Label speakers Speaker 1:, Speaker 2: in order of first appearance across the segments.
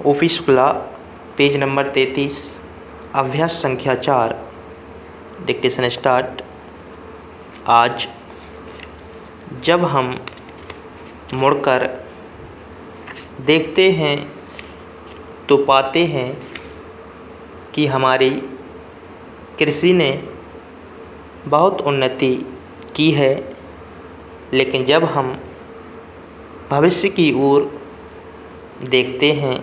Speaker 1: Office खुला, page number 33, अभ्यास संख्या 4, डिक्टेशन स्टार्ट। आज जब हम मुड़कर देखते हैं तो पाते हैं कि हमारी कृषि ने बहुत उन्नति की है, लेकिन जब हम भविष्य की ओर देखते हैं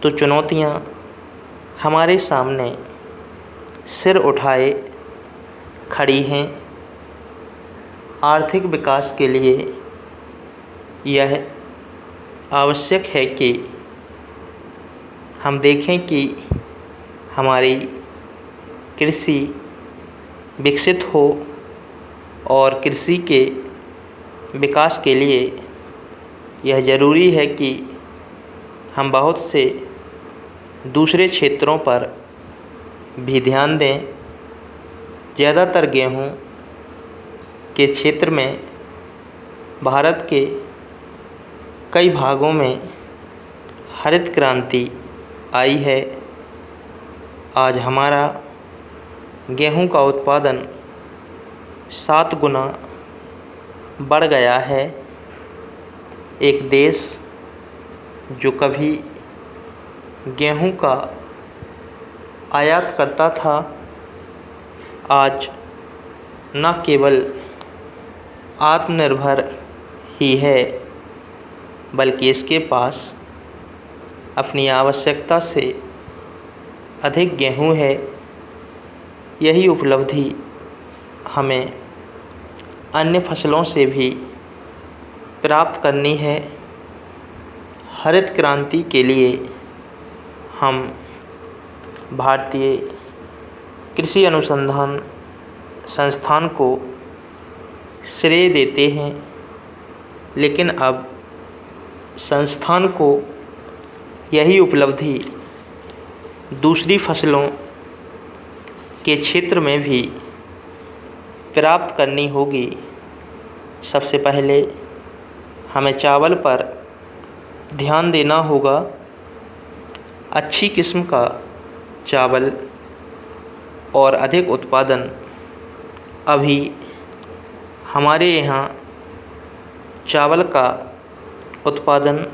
Speaker 1: तो चुनौतियां हमारे सामने सिर उठाए खड़ी हैं। आर्थिक विकास के लिए यह आवश्यक है कि हम देखें कि हमारी कृषि विकसित हो, और कृषि के विकास के लिए यह ज़रूरी है कि हम बहुत से दूसरे क्षेत्रों पर भी ध्यान दें। ज़्यादातर गेहूं के क्षेत्र में भारत के कई भागों में हरित क्रांति आई है। आज हमारा गेहूं का उत्पादन 7 गुना बढ़ गया है। एक देश जो कभी गेहूं का आयात करता था, आज न केवल आत्मनिर्भर ही है, बल्कि इसके पास अपनी आवश्यकता से अधिक गेहूं है। यही उपलब्धि हमें अन्य फसलों से भी प्राप्त करनी है। हरित क्रांति के लिए हम भारतीय कृषि अनुसंधान संस्थान को श्रेय देते हैं, लेकिन अब संस्थान को यही उपलब्धि दूसरी फसलों के क्षेत्र में भी प्राप्त करनी होगी। सबसे पहले हमें चावल पर ध्यान देना होगा। अच्छी किस्म का चावल और अधिक उत्पादन अभी हमारे यहाँ चावल का उत्पादन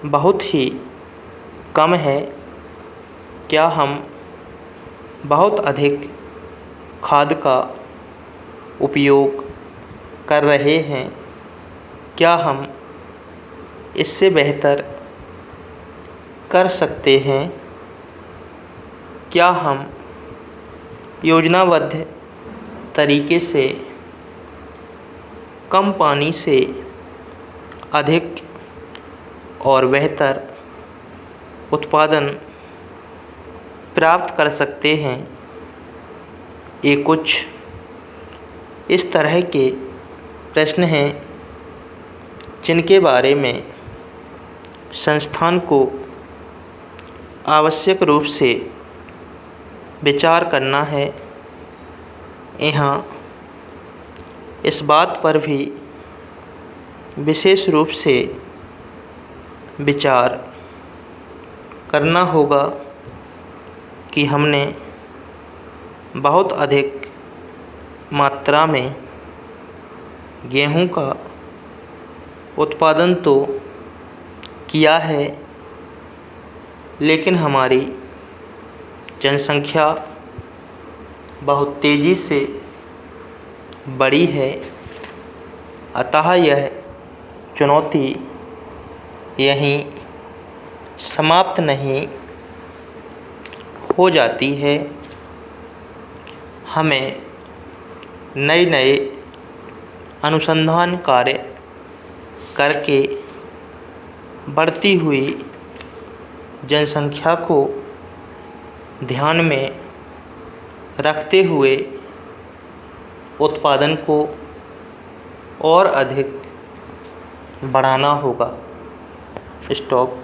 Speaker 1: बहुत ही कम है। क्या हम बहुत अधिक खाद का उपयोग कर रहे हैं? क्या हम इससे बेहतर कर सकते हैं? क्या हम योजनाबद्ध तरीके से कम पानी से अधिक और बेहतर उत्पादन प्राप्त कर सकते हैं? ये कुछ इस तरह के प्रश्न हैं जिनके बारे में संस्थान को आवश्यक रूप से विचार करना है। यहाँ इस बात पर भी विशेष रूप से विचार करना होगा कि हमने बहुत अधिक मात्रा में गेहूं का उत्पादन तो किया है, लेकिन हमारी जनसंख्या बहुत तेज़ी से बढ़ी है। अतः यह चुनौती यहीं समाप्त नहीं हो जाती है। हमें नए नए अनुसंधान कार्य करके बढ़ती हुई जनसंख्या को ध्यान में रखते हुए उत्पादन को और अधिक बढ़ाना होगा। स्टॉप।